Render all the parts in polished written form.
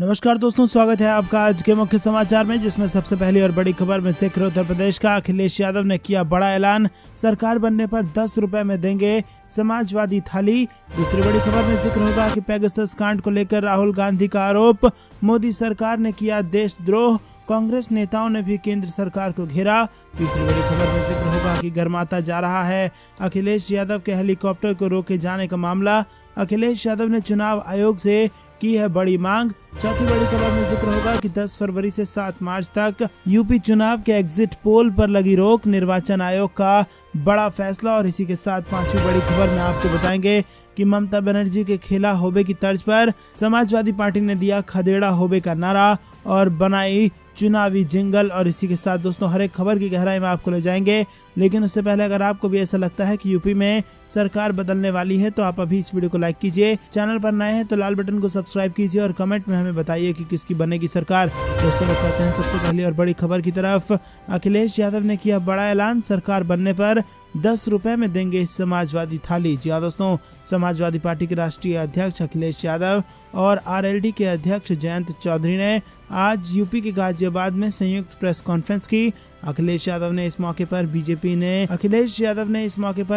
नमस्कार दोस्तों, स्वागत है आपका आज के मुख्य समाचार में, जिसमें सबसे पहली और बड़ी खबर में जिक्र उत्तर प्रदेश का। अखिलेश यादव ने किया बड़ा ऐलान, सरकार बनने पर 10 रुपए में देंगे समाजवादी थाली। दूसरी बड़ी खबर में जिक्र होगा कि पेगासस कांड को लेकर राहुल गांधी का आरोप, मोदी सरकार ने किया देशद्रोह, कांग्रेस नेताओं ने भी केंद्र सरकार को घेरा। तीसरी बड़ी खबर में जिक्र होगा कि गर्माता जा रहा है अखिलेश यादव के हेलीकॉप्टर को रोके जाने का मामला, अखिलेश यादव ने चुनाव आयोग से की है बड़ी मांग। चौथी बड़ी खबर में जिक्र होगा कि 10 फरवरी से 7 मार्च तक यूपी चुनाव के एग्जिट पोल पर लगी रोक, निर्वाचन आयोग का बड़ा फैसला। और इसी के साथ पांचवी बड़ी खबर में आपको बताएंगे कि ममता बनर्जी के खेला होबे की तर्ज पर समाजवादी पार्टी ने दिया खदेड़ा होबे का नारा और बनाई चुनावी जिंगल। और इसी के साथ दोस्तों हर एक खबर की गहराई में आपको ले जाएंगे, लेकिन उससे पहले अगर आपको भी ऐसा लगता है कि यूपी में सरकार बदलने वाली है तो आप अभी इस वीडियो को लाइक कीजिए, चैनल पर नए हैं तो लाल बटन को सब्सक्राइब कीजिए और कमेंट में हमें बताइए कि किसकी बनेगी सरकार। दोस्तों लोग कहते हैं सबसे पहली और बड़ी खबर की तरफ। अखिलेश यादव ने किया बड़ा ऐलान, सरकार बनने पर 10 रुपए में देंगे समाजवादी थाली। जी हाँ दोस्तों, समाजवादी पार्टी के राष्ट्रीय अध्यक्ष अखिलेश यादव और आरएलडी के अध्यक्ष जयंत चौधरी ने आज यूपी के गाजियाबाद में संयुक्त प्रेस कॉन्फ्रेंस की। अखिलेश यादव ने इस मौके पर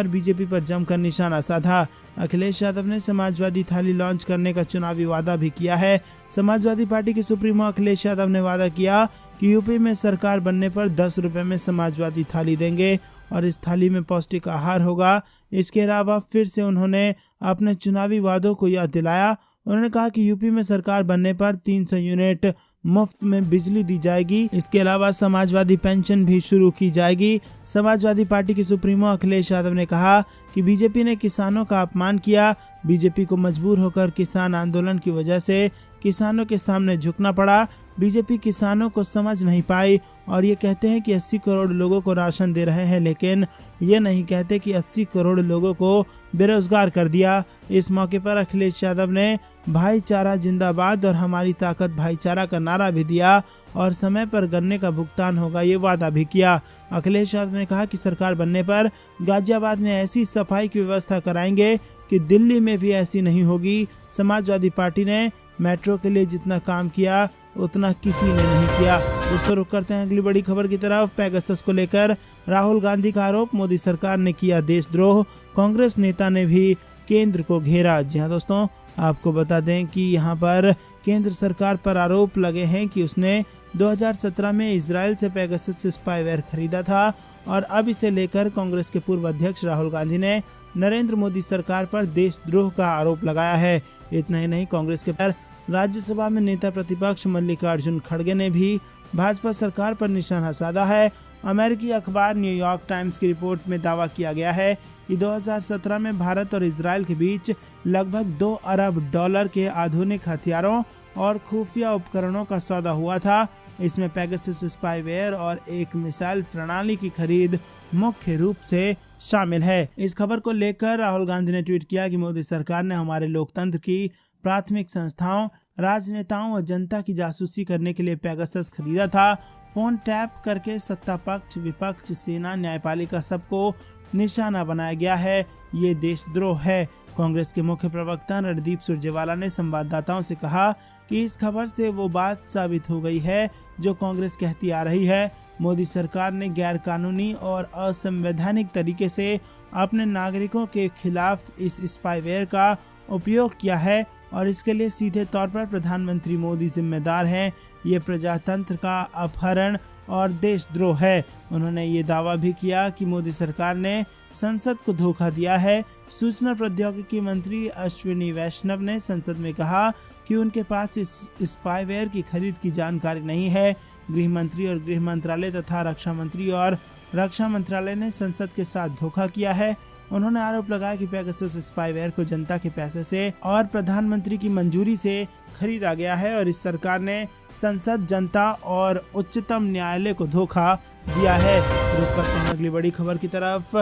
बीजेपी पर जमकर निशाना साधा। अखिलेश यादव ने समाजवादी थाली लॉन्च करने का चुनावी वादा भी किया है। समाजवादी पार्टी के सुप्रीमो अखिलेश यादव ने वादा किया कि यूपी में सरकार बनने पर 10 रुपए में समाजवादी थाली देंगे और इस थाली में पौष्टिक आहार होगा। इसके अलावा फिर से उन्होंने अपने चुनावी वादों को याद दिलाया। उन्होंने कहा कि यूपी में सरकार बनने पर 300 यूनिट मुफ्त में बिजली दी जाएगी। इसके अलावा समाजवादी पेंशन भी शुरू की जाएगी। समाजवादी पार्टी के सुप्रीमो अखिलेश यादव ने कहा कि बीजेपी ने किसानों का अपमान किया। बीजेपी को मजबूर होकर किसान आंदोलन की वजह से किसानों के सामने झुकना पड़ा। बीजेपी किसानों को समझ नहीं पाई और ये कहते हैं कि 80 करोड़ लोगों को राशन दे रहे हैं, लेकिन ये नहीं कहते कि 80 करोड़ लोगों को बेरोजगार कर दिया। इस मौके पर अखिलेश यादव ने भाईचारा जिंदाबाद और हमारी ताकत भाईचारा का नारा भी दिया और समय पर गन्ने का भुगतान होगा ये वादा भी किया। अखिलेश यादव ने कहा कि सरकार बनने पर गाजियाबाद में ऐसी सफाई की व्यवस्था कराएंगे कि दिल्ली में भी ऐसी नहीं होगी। समाजवादी पार्टी ने मेट्रो के लिए जितना काम किया उतना किसी ने नहीं किया। दोस्तों रुक करते हैं अगली बड़ी खबर की तरफ। पेगासस को लेकर राहुल गांधी का आरोप, मोदी सरकार ने किया देशद्रोह, कांग्रेस नेता ने भी केंद्र को घेरा। जी हाँ दोस्तों, आपको बता दें कि यहाँ पर केंद्र सरकार पर आरोप लगे हैं कि उसने 2017 में इजराइल से पेगासस स्पाईवेयर खरीदा था और अब इसे लेकर कांग्रेस के पूर्व अध्यक्ष राहुल गांधी ने नरेंद्र मोदी सरकार पर देशद्रोह का आरोप लगाया है। इतना ही नहीं, कांग्रेस के पर राज्यसभा में नेता प्रतिपक्ष मल्लिकार्जुन खड़गे ने भी भाजपा सरकार पर निशाना साधा है। अमेरिकी अखबार न्यूयॉर्क टाइम्स की रिपोर्ट में दावा किया गया है कि 2017 में भारत और इजराइल के बीच लगभग 2 अरब डॉलर के आधुनिक हथियारों और खुफिया उपकरणों का सौदा हुआ था। इसमें पेगासस स्पाईवेयर और एक मिसाइल प्रणाली की खरीद मुख्य रूप से शामिल है। इस खबर को लेकर राहुल गांधी ने ट्वीट किया कि मोदी सरकार ने हमारे लोकतंत्र की प्राथमिक संस्थाओं, राजनेताओं और जनता की जासूसी करने के लिए पेगासस खरीदा था। फोन टैप करके सत्ता पक्ष, विपक्ष, सेना, न्यायपालिका सबको निशाना बनाया गया है। ये देशद्रोह है। कांग्रेस के मुख्य प्रवक्ता रणदीप सुरजेवाला ने संवाददाताओं से कहा कि इस खबर से वो बात साबित हो गई है जो कांग्रेस कहती आ रही है। मोदी सरकार ने गैर कानूनी और असंवैधानिक तरीके से अपने नागरिकों के खिलाफ इस स्पाईवेयर का उपयोग किया है और इसके लिए सीधे तौर पर प्रधानमंत्री मोदी जिम्मेदार हैं। ये प्रजातंत्र का अपहरण और देशद्रोह है। उन्होंने ये दावा भी किया कि मोदी सरकार ने संसद को धोखा दिया है। सूचना प्रौद्योगिकी मंत्री अश्विनी वैष्णव ने संसद में कहा कि उनके पास इस स्पाईवेयर की खरीद की जानकारी नहीं है। गृह मंत्री और गृह मंत्रालय तथा रक्षा मंत्री और रक्षा मंत्रालय ने संसद के साथ धोखा किया है। उन्होंने आरोप लगाया कि पेगासस स्पाईवेयर को जनता के पैसे से और प्रधानमंत्री की मंजूरी से खरीदा गया है और इस सरकार ने संसद, जनता और उच्चतम न्यायालय को धोखा दिया है। रुक करते हैं अगली बड़ी खबर की तरफ।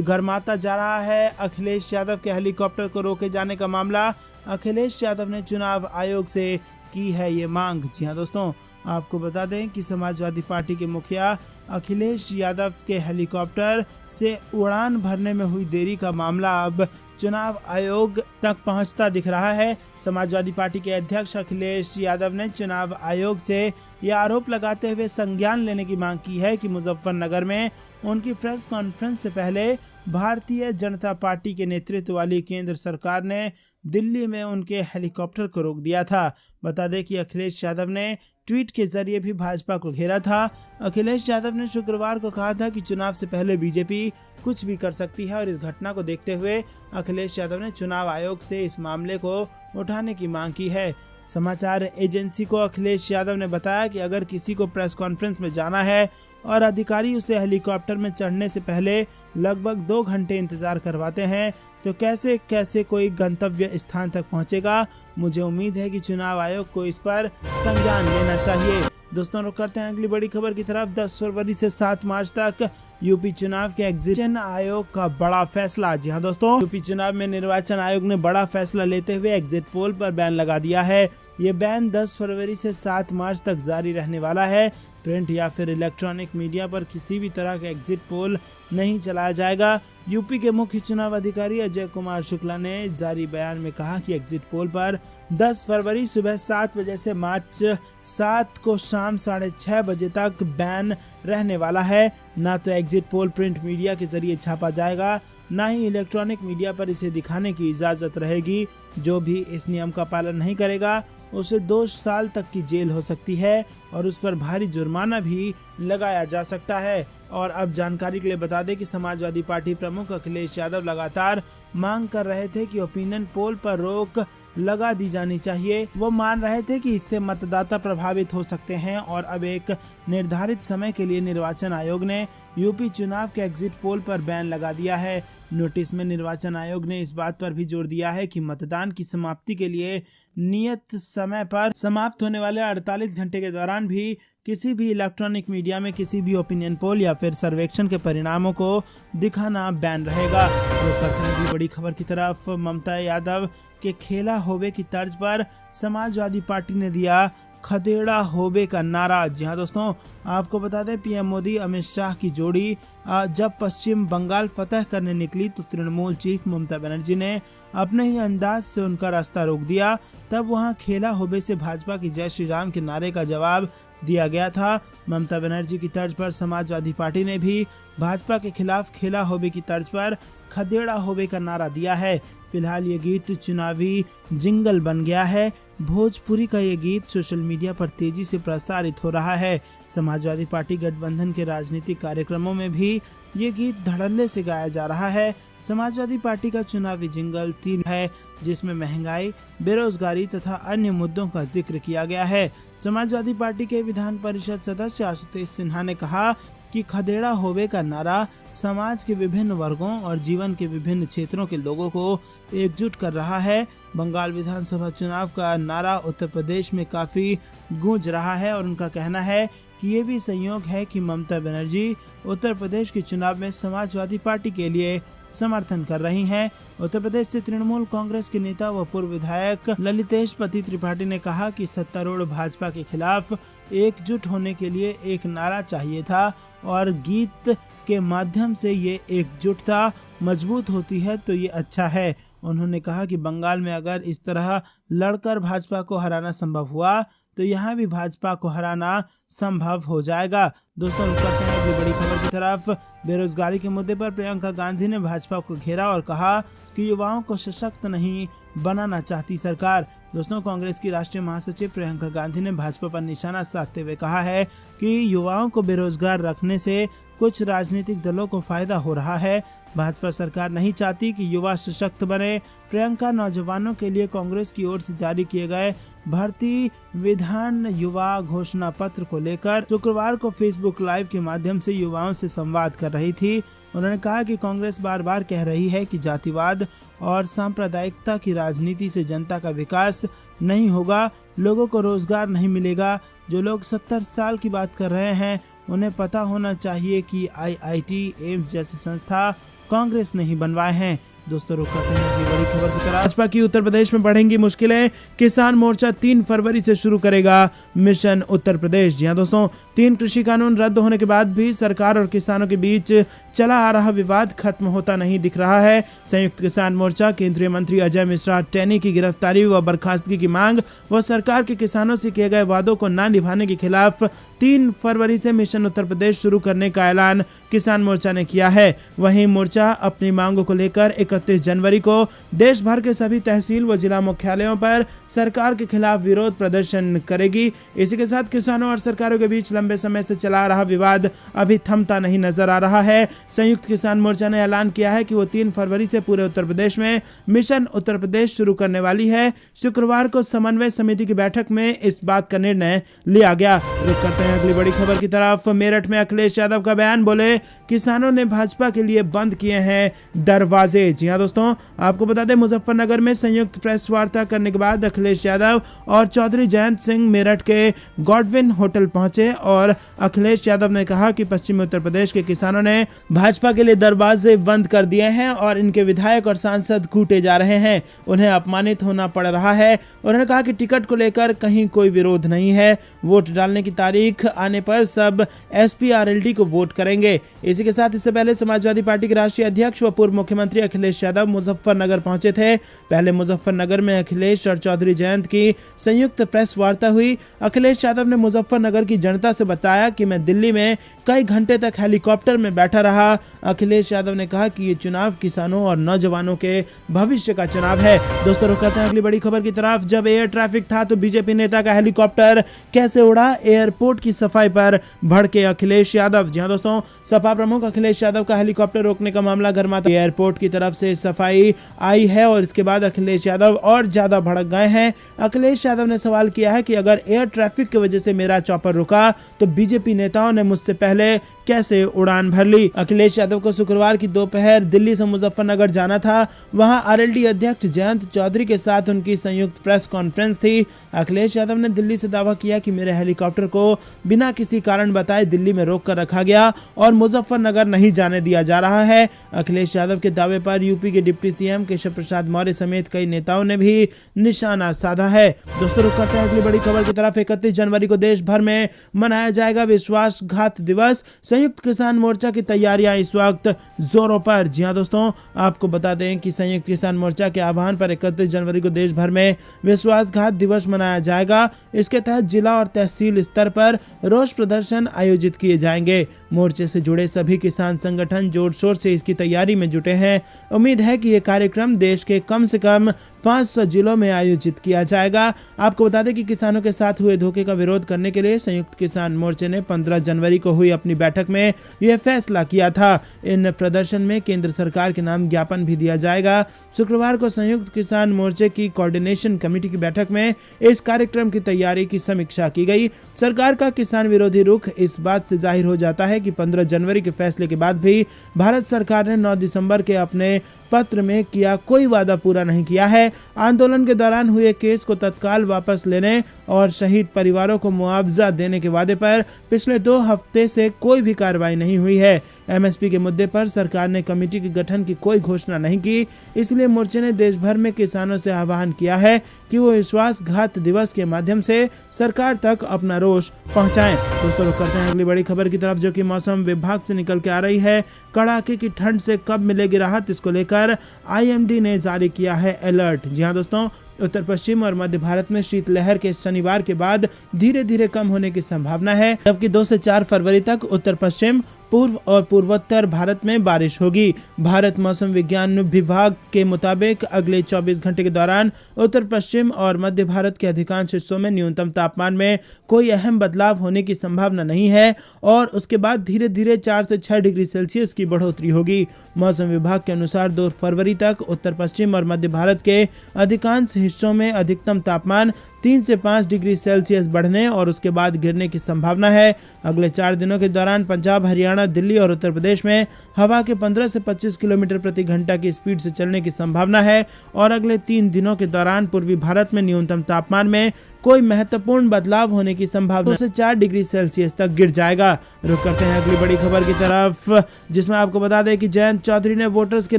गर्माता जा रहा है अखिलेश यादव के हेलीकॉप्टर को रोके जाने का मामला। अखिलेश यादव ने चुनाव आयोग से की है ये मांग। जी हाँ दोस्तों, आपको बता दें कि समाजवादी पार्टी के मुखिया अखिलेश यादव के हेलीकॉप्टर से उड़ान भरने में हुई देरी का मामला अब चुनाव आयोग तक पहुंचता दिख रहा है। समाजवादी पार्टी के अध्यक्ष अखिलेश यादव ने चुनाव आयोग से यह आरोप लगाते हुए संज्ञान लेने की मांग की है कि मुजफ्फरनगर में उनकी प्रेस कॉन्फ्रेंस से पहले भारतीय जनता पार्टी के नेतृत्व वाली केंद्र सरकार ने दिल्ली में उनके हेलीकॉप्टर को रोक दिया था। बता दें कि अखिलेश यादव ने ट्वीट के जरिए भी भाजपा को घेरा था। अखिलेश यादव ने शुक्रवार को कहा था कि चुनाव से पहले बीजेपी कुछ भी कर सकती है और इस घटना को देखते हुए अखिलेश यादव ने चुनाव आयोग से इस मामले को उठाने की मांग की है। समाचार एजेंसी को अखिलेश यादव ने बताया कि अगर किसी को प्रेस कॉन्फ्रेंस में जाना है और अधिकारी उसे हेलीकॉप्टर में चढ़ने से पहले लगभग 2 घंटे इंतजार करवाते हैं तो कैसे कैसे कोई गंतव्य स्थान तक पहुंचेगा। मुझे उम्मीद है कि चुनाव आयोग को इस पर संज्ञान लेना चाहिए। दोस्तों, रुक करते हैं अगली बड़ी खबर की तरफ। 10 फरवरी से 7 मार्च तक यूपी चुनाव के एग्जिट आयोग का बड़ा फैसला। जी हाँ दोस्तों, यूपी चुनाव में निर्वाचन आयोग ने बड़ा फैसला लेते हुए एग्जिट पोल पर बैन लगा दिया है। ये बैन 10 फरवरी से 7 मार्च तक जारी रहने वाला है। प्रिंट या फिर इलेक्ट्रॉनिक मीडिया पर किसी भी तरह का एग्जिट पोल नहीं चलाया जाएगा। यूपी के मुख्य चुनाव अधिकारी अजय कुमार शुक्ला ने जारी बयान में कहा कि एग्जिट पोल पर 10 फरवरी सुबह 7 बजे से मार्च 7 को शाम 6:30 बजे तक बैन रहने वाला है। न तो एग्जिट पोल प्रिंट मीडिया के जरिए छापा जाएगा, न ही इलेक्ट्रॉनिक मीडिया पर इसे दिखाने की इजाजत रहेगी। जो भी इस नियम का पालन नहीं करेगा उसे 2 साल तक की जेल हो सकती है और उस पर भारी जुर्माना भी लगाया जा सकता है। और अब जानकारी के लिए बता दें कि समाजवादी पार्टी प्रमुख अखिलेश यादव लगातार मांग कर रहे थे कि ओपिनियन पोल पर रोक लगा दी जानी चाहिए। वो मान रहे थे कि इससे मतदाता प्रभावित हो सकते हैं और अब एक निर्धारित समय के लिए निर्वाचन आयोग ने यूपी चुनाव के एग्जिट पोल पर बैन लगा दिया है। नोटिस में निर्वाचन आयोग ने इस बात पर भी जोर दिया है कि मतदान की समाप्ति के लिए नियत समय पर समाप्त होने वाले 48 घंटे के दौरान भी किसी भी इलेक्ट्रॉनिक मीडिया में किसी भी ओपिनियन पोल या फिर सर्वेक्षण के परिणामों को दिखाना बैन रहेगा। तो बड़ी खबर की तरफ, ममता यादव के खेला होवे की तर्ज पर समाजवादी पार्टी ने दिया खदेड़ा होबे का नारा। जी हाँ दोस्तों, आपको बता दें पीएम मोदी अमित शाह की जोड़ी जब पश्चिम बंगाल फतह करने निकली तो तृणमूल चीफ ममता बनर्जी ने अपने ही अंदाज से उनका रास्ता रोक दिया। तब वहां खेला होबे से भाजपा की जय श्री राम के नारे का जवाब दिया गया था। ममता बनर्जी की तर्ज पर समाजवादी पार्टी ने भी भाजपा के खिलाफ खेला होबे की तर्ज पर खदेड़ा होबे का नारा दिया है। फिलहाल ये गीत चुनावी जिंगल बन गया है। भोजपुरी का ये गीत सोशल मीडिया पर तेजी से प्रसारित हो रहा है। समाजवादी पार्टी गठबंधन के राजनीतिक कार्यक्रमों में भी ये गीत धड़ल्ले से गाया जा रहा है। समाजवादी पार्टी का चुनावी जिंगल 3 है, जिसमें महंगाई, बेरोजगारी तथा अन्य मुद्दों का जिक्र किया गया है। समाजवादी पार्टी के विधान परिषद सदस्य आशुतोष सिन्हा ने कहा कि खदेड़ा होवे का नारा समाज के विभिन्न वर्गों और जीवन के विभिन्न क्षेत्रों के लोगों को एकजुट कर रहा है। बंगाल विधानसभा चुनाव का नारा उत्तर प्रदेश में काफी गूंज रहा है और उनका कहना है कि ये भी संयोग है कि ममता बनर्जी उत्तर प्रदेश के चुनाव में समाजवादी पार्टी के लिए समर्थन कर रही हैं। उत्तर प्रदेश से तृणमूल कांग्रेस के नेता व पूर्व विधायक ललितेश पति त्रिपाठी ने कहा कि सत्तारूढ़ भाजपा के खिलाफ एकजुट होने के लिए एक नारा चाहिए था और गीत के माध्यम से ये एकजुटता मजबूत होती है तो ये अच्छा है। उन्होंने कहा कि बंगाल में अगर इस तरह लड़कर भाजपा को हराना संभव हुआ तो यहाँ भी भाजपा को हराना संभव हो जाएगा। दोस्तों, रुक करते हैं अगली बड़ी खबर की तरफ। बेरोजगारी के मुद्दे पर प्रियंका गांधी ने भाजपा को घेरा और कहा कि युवाओं को सशक्त नहीं बनाना चाहती सरकार। दोस्तों, कांग्रेस की राष्ट्रीय महासचिव प्रियंका गांधी ने भाजपा पर निशाना साधते हुए कहा है कि युवाओं को बेरोजगार रखने से कुछ राजनीतिक दलों को फायदा हो रहा है। भाजपा सरकार नहीं चाहती कि युवा सशक्त बने। प्रियंका नौजवानों के लिए कांग्रेस की ओर से जारी किए गए भर्ती विधान युवा घोषणा पत्र को लेकर शुक्रवार को फेसबुक लाइव के माध्यम से युवाओं से संवाद कर रही थी। उन्होंने कहा कि कांग्रेस बार बार कह रही है कि जातिवाद और सांप्रदायिकता की राजनीति से जनता का विकास नहीं होगा, लोगों को रोजगार नहीं मिलेगा। जो लोग 70 साल की बात कर रहे हैं उन्हें पता होना चाहिए कि IIT, एम्स जैसी संस्था कांग्रेस नहीं बनवाए हैं। दोस्तों रुक करते हैं अगली बड़ी खबर की तरफ। भाजपा की उत्तर प्रदेश में बढ़ेंगी मुश्किलें, किसान मोर्चा 3 फरवरी से शुरू करेगा मिशन उत्तर प्रदेश। जी हां दोस्तों, 3 कृषि कानून रद्द होने के बाद भी सरकार और किसानों के बीच चला आ रहा विवाद खत्म होता नहीं दिख रहा है। संयुक्त किसान मोर्चा केंद्रीय मंत्री अजय मिश्रा टेनी की गिरफ्तारी व बर्खास्तगी की मांग व सरकार के किसानों से किए गए वादों को न निभाने के खिलाफ 3 फरवरी से मिशन उत्तर प्रदेश शुरू करने का ऐलान किसान मोर्चा ने किया है। वहीं मोर्चा अपनी मांगों को लेकर 31 जनवरी को देश भर के सभी तहसील व जिला मुख्यालयों पर सरकार के खिलाफ विरोध प्रदर्शन करेगी। इसी के साथ किसानों और सरकारों के बीच लंबे समय से चला आ रहा विवाद अभी थमता नहीं नजर आ रहा है। संयुक्त किसान मोर्चा ने ऐलान किया है कि वो 3 फरवरी से पूरे उत्तर प्रदेश में मिशन उत्तर प्रदेश शुरू करने वाली है। शुक्रवार को समन्वय समिति की बैठक में इस बात का निर्णय लिया गया। रुक करते हैं अगली बड़ी खबर की तरफ। मेरठ में अखिलेश यादव का बयान, बोले किसानों ने भाजपा के लिए बंद किए हैं दरवाजे। जी हां दोस्तों, आपको बता दें मुजफ्फरनगर में संयुक्त प्रेस वार्ता करने के बाद अखिलेश यादव और चौधरी जयंत सिंह मेरठ के गॉडविन होटल पहुंचे और अखिलेश यादव ने कहा कि पश्चिमी उत्तर प्रदेश के किसानों ने भाजपा के लिए दरवाजे बंद कर दिए हैं और इनके विधायक और सांसद कूटे जा रहे हैं, उन्हें अपमानित होना पड़ रहा है। उन्होंने कहा कि टिकट को लेकर कहीं कोई विरोध नहीं है, वोट डालने की तारीख आने पर सब SPRLD को वोट करेंगे। इसी के साथ इससे पहले समाजवादी पार्टी के राष्ट्रीय अध्यक्ष व पूर्व मुख्यमंत्री अखिलेश यादव मुजफ्फरनगर पहुंचे थे। पहले मुजफ्फरनगर में अखिलेश और चौधरी जयंत की संयुक्त प्रेस वार्ता हुई। अखिलेश यादव ने मुजफ्फरनगर की जनता से बताया कि मैं दिल्ली में कई घंटे तक हेलीकॉप्टर में बैठा रहा। अखिलेश यादव ने कहा कि ये चुनाव किसानों और नौजवानों के भविष्य का चुनाव है। दोस्तों रुक करते हैं अगली बड़ी खबर की तरफ। जब एयर ट्रैफिक था तो बीजेपी नेता का हेलीकॉप्टर कैसे उड़ा, एयरपोर्ट की सफाई पर भड़के अखिलेश यादव। जी हां दोस्तों, सपा प्रमुख अखिलेश यादव का हेलीकॉप्टर रोकने का मामला गर्माता एयरपोर्ट की तरफ से सफाई आई है और इसके बाद अखिलेश यादव और ज्यादा भड़क गए हैं। अखिलेश यादव ने सवाल किया है कि अगर एयर ट्रैफिक की वजह से मेरा चॉपर रुका तो बीजेपी नेताओं ने मुझसे पहले कैसे उड़ान भर ली। अखिलेश यादव को शुक्रवार की दोपहर दिल्ली से मुजफ्फरनगर जाना था। वहां RLD अध्यक्ष जयंत चौधरी के साथ उनकी संयुक्त प्रेस कॉन्फ्रेंस थी। अखिलेश यादव ने दिल्ली से दावा किया कि मेरे हेलीकॉप्टर को बिना किसी कारण बताए दिल्ली में रोक कर रखा गया और मुजफ्फरनगर नहीं जाने दिया जा रहा है। अखिलेश यादव के दावे पर यूपी के डिप्टी CM केशव प्रसाद मौर्य समेत कई नेताओं ने भी निशाना साधा है। दोस्तों रुक करते हैं अगली बड़ी खबर की तरफ। 31 जनवरी को देश भर में मनाया जाएगा विश्वासघात दिवस। संयुक्त किसान मोर्चा की तैयारियां इस वक्त जोरों पर। जी हां दोस्तों, आपको बता दें कि संयुक्त किसान मोर्चा के आह्वान पर 31 जनवरी को देश भर में विश्वासघात दिवस मनाया जाएगा। इसके तहत जिला और तहसील स्तर पर रोष प्रदर्शन आयोजित किए जाएंगे। मोर्चे से जुड़े सभी किसान संगठन जोर शोर से इसकी तैयारी में जुटे हैं। उम्मीद है कि यह कार्यक्रम देश के कम से कम 500 जिलों में आयोजित किया जाएगा। आपको बता दें कि किसानों के साथ हुए धोखे का विरोध करने के लिए संयुक्त किसान मोर्चे ने 15 जनवरी को हुई अपनी बैठक में यह फैसला किया था। इन प्रदर्शन में केंद्र सरकार के नाम ज्ञापन भी दिया जाएगा। शुक्रवार को संयुक्त किसान मोर्चे की कोऑर्डिनेशन कमेटी की बैठक में इस कार्यक्रम की तैयारी की समीक्षा की गई। सरकार का किसान विरोधी रुख इस बात से जाहिर हो जाता है कि 15 जनवरी के फैसले के बाद भी भारत सरकार ने 9 दिसंबर के अपने पत्र में किया कोई वादा पूरा नहीं किया है। आंदोलन के दौरान हुए केस को तत्काल वापस लेने और शहीद परिवारों को मुआवजा देने के वादे पर पिछले 2 हफ्ते से कोई भी कार्रवाई नहीं हुई है। MSP के मुद्दे पर सरकार ने कमेटी के गठन की कोई घोषणा नहीं की। इसलिए मोर्चे ने देश भर में किसानों से आह्वान किया है कि वो विश्वासघात दिवस के माध्यम से सरकार तक अपना रोष पहुंचाएं। दोस्तों रुक करते हैं अगली बड़ी खबर की तरफ, जो कि मौसम विभाग से निकल के आ रही है। कड़ाके की ठंड से कब मिलेगी राहत, इसको लेकर IMD ने जारी किया है अलर्ट। जी हां दोस्तों, उत्तर पश्चिम और मध्य भारत में शीतलहर के शनिवार के बाद धीरे धीरे कम होने की संभावना है, जबकि 2 से 4 फरवरी तक उत्तर पश्चिम, पूर्व और पूर्वोत्तर भारत में बारिश होगी। भारत मौसम विज्ञान विभाग के मुताबिक अगले 24 घंटे के दौरान उत्तर पश्चिम और मध्य भारत के अधिकांश हिस्सों में न्यूनतम तापमान में कोई अहम बदलाव होने की संभावना नहीं है और उसके बाद धीरे धीरे 4 से 6 डिग्री सेल्सियस की बढ़ोतरी होगी। मौसम विभाग के अनुसार 2 फरवरी तक उत्तर पश्चिम और मध्य भारत के अधिकांश हिस्सों में अधिकतम तापमान 3 से 5 डिग्री सेल्सियस बढ़ने और उसके बाद गिरने की संभावना है। अगले 4 दिनों के दौरान पंजाब, हरियाणा, दिल्ली और उत्तर प्रदेश में हवा के 15 से 25 किलोमीटर प्रति घंटा की स्पीड से चलने की संभावना है और अगले 3 दिनों के दौरान पूर्वी भारत में न्यूनतम तापमान में कोई महत्वपूर्ण बदलाव होने की संभावना 2 से 4 डिग्री सेल्सियस तक गिर जाएगा। रुक करते हैं अगली बड़ी खबर की तरफ, जिसमें आपको बता दें कि जयंत चौधरी ने वोटर्स के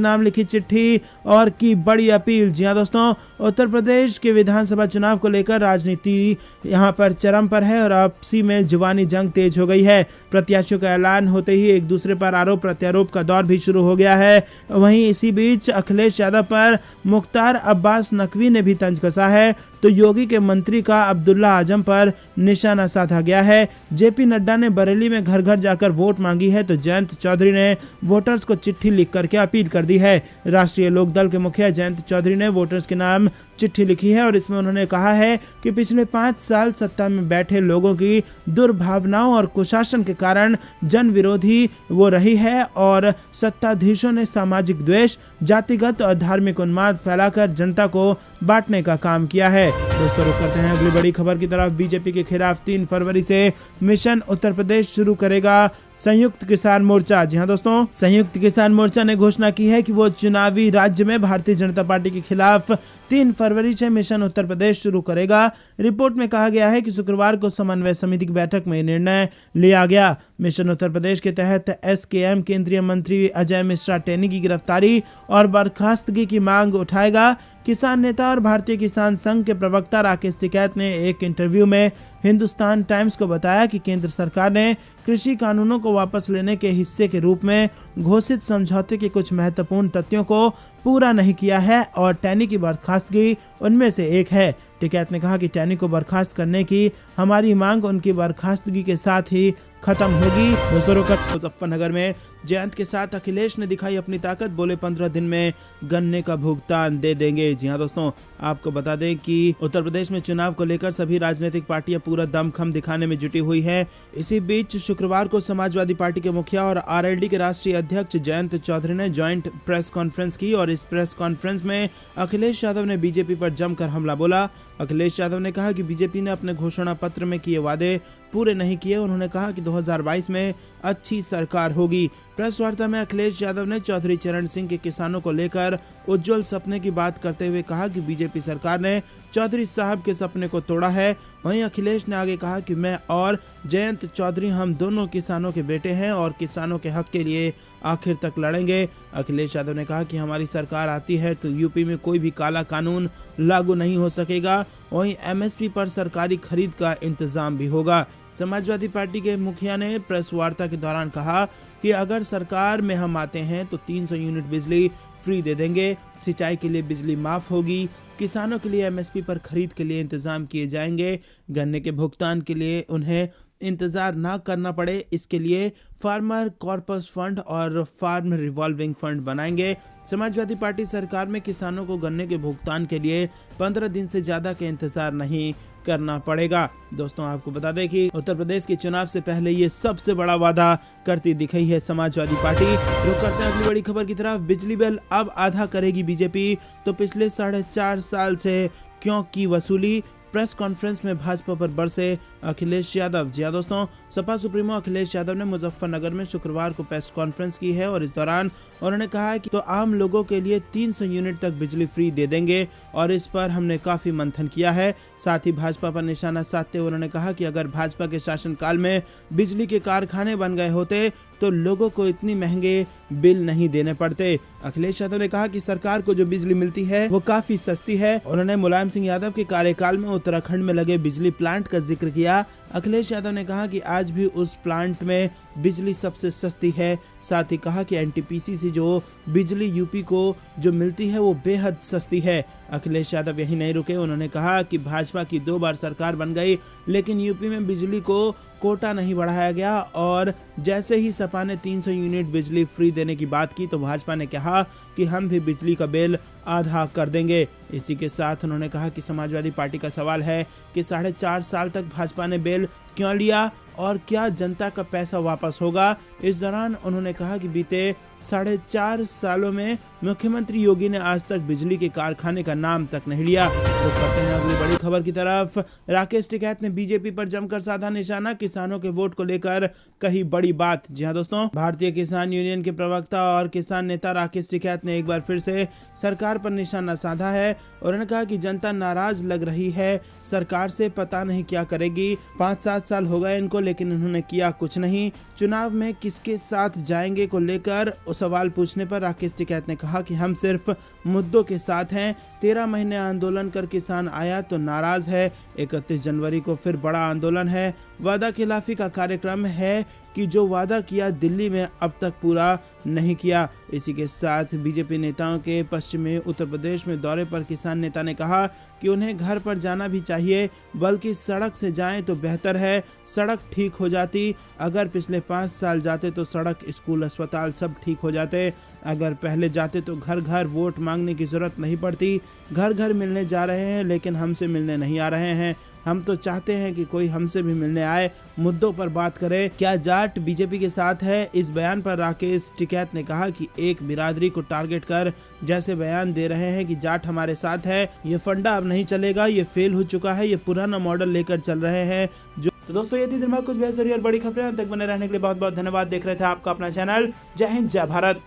नाम लिखी चिट्ठी और की बड़ी अपील। जी हां दोस्तों, उत्तर प्रदेश के विधानसभा चुनाव को लेकर राजनीति यहां पर चरम पर है और आपसी में जुबानी जंग तेज हो गई है। प्रत्याशियों का ऐलान होते ही एक दूसरे पर आरोप प्रत्यारोप का दौर भी शुरू हो गया है। वहीं इसी बीच अखिलेश यादव पर मुख्तार अब्बास नकवी ने भी तंज कसा है, तो योगी के मंत्री का अब्दुल्ला आजम पर निशाना साधा गया है। जेपी नड्डा ने बरेली में घर घर जाकर वोट मांगी है, तो जयंत चौधरी ने वोटर्स को चिट्ठी लिख करके अपील कर दी है। राष्ट्रीय लोकदल के मुखिया जयंत चौधरी ने वोटर्स के नाम चिट्ठी लिखी है और इसमें उन्होंने कहा है कि पिछले 5 साल सत्ता में बैठे लोगों की दुर्भावनाओं और कुशासन के कारण जन विरोधी वो रही है और सत्ताधीशों ने सामाजिक द्वेष, जातिगत और धार्मिक उन्माद फैलाकर जनता को बांटने का काम किया है। दोस्तों, रुक करते हैं अगली बड़ी खबर की तरफ। बीजेपी के खिलाफ 3 फरवरी से मिशन उत्तर प्रदेश शुरू करेगा संयुक्त किसान मोर्चा। जी हां दोस्तों, संयुक्त किसान मोर्चा ने घोषणा की है कि वो चुनावी राज्य में भारतीय जनता पार्टी के खिलाफ 3 फरवरी से मिशन उत्तर प्रदेश शुरू करेगा। रिपोर्ट में कहा गया है कि शुक्रवार को समन्वय समिति की बैठक में निर्णय लिया गया। मिशन उत्तर प्रदेश के तहत एसकेएम केंद्रीय मंत्री अजय मिश्रा टेनी की गिरफ्तारी और बर्खास्तगी की मांग उठाएगा। किसान नेता और भारतीय किसान संघ के प्रवक्ता राकेश टिकैत ने एक इंटरव्यू में हिंदुस्तान टाइम्स को बताया कि केंद्र सरकार ने कृषि कानूनों को वापस लेने के हिस्से के रूप में घोषित समझौते के कुछ महत्वपूर्ण तथ्यों को पूरा नहीं किया है और टैनी की बर्खास्तगी उनमें से एक है। टिकैत ने कहा कि टैनी को बर्खास्त करने की हमारी मांग उनकी बर्खास्तगी के साथ ही खत्म होगी। मुजफ्फरनगर में जयंत के साथ अखिलेश ने दिखाई अपनी ताकत, बोले 15 दिन में गन्ने का भुगतान दे देंगे। जी हां दोस्तों, आपको बता दें कि उत्तर प्रदेश में चुनाव को लेकर सभी राजनीतिक पार्टियां पूरा दमखम दिखाने में जुटी हुई हैं। इसी बीच शुक्रवार को समाजवादी पार्टी के मुखिया और आरएलडी के राष्ट्रीय अध्यक्ष जयंत चौधरी ने ज्वाइंट प्रेस कॉन्फ्रेंस की और इस प्रेस कॉन्फ्रेंस में अखिलेश यादव ने बीजेपी पर जमकर हमला बोला। अखिलेश यादव ने कहा कि बीजेपी ने अपने घोषणा पत्र में किए वादे पूरे नहीं किए। उन्होंने कहा कि 2022 में अच्छी सरकार होगी। प्रेस वार्ता में अखिलेश यादव ने चौधरी चरण सिंह के किसानों को लेकर उज्जवल सपने की बात करते हुए कहा कि बीजेपी सरकार ने चौधरी साहब के सपने को तोड़ा है। वहीं अखिलेश ने आगे कहा कि मैं और जयंत चौधरी हम दोनों किसानों के बेटे हैं और किसानों के हक के लिए आखिर तक लड़ेंगे। अखिलेश यादव ने कहा कि हमारी सरकार आती है तो यूपी में कोई भी काला कानून लागू नहीं हो सकेगा। वहीं एमएसपी पर सरकारी खरीद का इंतजाम भी होगा। समाजवादी पार्टी के मुखिया ने प्रेस वार्ता के दौरान कहा कि अगर सरकार में हम आते हैं तो 300 यूनिट बिजली फ्री दे देंगे, सिंचाई के लिए बिजली माफ होगी, किसानों के लिए एमएसपी पर खरीद के लिए इंतजाम किए जाएंगे, गन्ने के भुगतान के लिए उन्हें इंतजार ना करना पड़े, इसके लिए फार्मर कॉर्पस फंड और फार्म रिवॉल्विंग फंड बनाएंगे। समाजवादी पार्टी सरकार में किसानों को गन्ने के भुगतान के लिए 15 दिन से ज्यादा के इंतजार नहीं करना पड़ेगा। दोस्तों, आपको बता दें कि उत्तर प्रदेश के चुनाव से पहले ये सबसे बड़ा वादा करती दिखी है समाजवादी पार्टी। रुक करते हैं अगली बड़ी खबर की तरफ। बिजली बिल अब आधा करेगी बीजेपी, तो पिछले 4.5 साल से क्यों की वसूली। प्रेस कॉन्फ्रेंस में भाजपा पर बरसे अखिलेश यादव। जी हां दोस्तों, सपा सुप्रीमो अखिलेश यादव ने मुजफ्फरनगर में शुक्रवार को प्रेस कॉन्फ्रेंस की है और इस दौरान उन्होंने कहा कि तो आम लोगों के लिए 300 यूनिट तक बिजली फ्री दे देंगे और इस पर हमने काफी मंथन किया है। साथ ही भाजपा पर निशाना साधते हुए उन्होंने कहा कि अगर भाजपा के शासनकाल में बिजली के कारखाने बन गए होते तो लोगों को इतनी महंगे बिल नहीं देने पड़ते। अखिलेश यादव ने कहा कि सरकार को जो बिजली मिलती है वो काफी सस्ती है। उन्होंने मुलायम सिंह यादव के कार्यकाल में उत्तराखंड में लगे बिजली प्लांट का जिक्र किया। अखिलेश यादव ने कहा कि आज भी उस प्लांट में बिजली सबसे सस्ती है। साथ ही कहा कि एनटीपीसी से जो बिजली यूपी को जो मिलती है वो बेहद सस्ती है। अखिलेश यादव यही नहीं रुके, उन्होंने कहा कि भाजपा की 2 बार सरकार बन गई लेकिन यूपी में बिजली को कोटा नहीं बढ़ाया गया और जैसे ही सपा ने 300 यूनिट बिजली फ्री देने की बात की तो भाजपा ने कहा कि हम भी बिजली का बिल आधा कर देंगे। इसी के साथ उन्होंने कहा कि समाजवादी पार्टी का सवाल है कि 4.5 साल तक भाजपा ने बिल क्यों लिया और क्या जनता का पैसा वापस होगा। इस दौरान उन्होंने कहा कि बीते 4.5 सालों में मुख्यमंत्री योगी ने आज तक बिजली के कारखाने का नाम तक नहीं लिया। तो पढ़ते हैं अगली बड़ी खबर की तरफ। राकेश टिकैत ने बीजेपी पर जमकर साधा निशाना, किसानों के वोट को लेकर कही बड़ी बात। जी हाँ दोस्तों, भारतीय किसान यूनियन के प्रवक्ता और किसान नेता राकेश टिकैत ने एक बार फिर से सरकार पर निशाना साधा है। उन्होंने कहा कि जनता नाराज लग रही है सरकार से, पता नहीं क्या करेगी। 5-7 साल हो गए इनको, लेकिन उन्होंने किया कुछ नहीं। चुनाव में किसके साथ जाएंगे को लेकर सवाल पूछने पर राकेश टिकैत ने कहा कि हम सिर्फ मुद्दों के साथ हैं। 13 महीने आंदोलन कर किसान आया तो नाराज है। 31 जनवरी को फिर बड़ा आंदोलन है। वादा खिलाफी का कार्यक्रम है कि जो वादा किया दिल्ली में अब तक पूरा नहीं किया। इसी के साथ बीजेपी नेताओं के पश्चिमी उत्तर प्रदेश में दौरे पर किसान नेता ने कहा कि उन्हें घर पर जाना भी चाहिए, बल्कि सड़क से जाएं तो बेहतर है। सड़क ठीक हो जाती, अगर पिछले 5 साल जाते तो सड़क, स्कूल, अस्पताल सब ठीक हो जाते। अगर पहले जाते तो घर घर वोट मांगने की जरूरत नहीं पड़ती। घर घर मिलने जा रहे हैं लेकिन हमसे मिलने नहीं आ रहे हैं। हम तो चाहते हैं कि कोई हमसे भी मिलने आए, मुद्दों पर बात करे। क्या जाट बीजेपी के साथ है? इस बयान पर राकेश टिकैत ने कहा कि एक बिरादरी को टारगेट कर जैसे बयान दे रहे हैं कि जाट हमारे साथ है, ये फंडा अब नहीं चलेगा, ये फेल हो चुका है, ये पुराना मॉडल लेकर चल रहे हैं। जो तो दोस्तों, ये थी दिन भर कुछ बेहतरीन और बड़ी खबरें। तक बने रहने के लिए बहुत बहुत धन्यवाद। देख रहे थे आपका अपना चैनल। जय हिंद, जय भारत।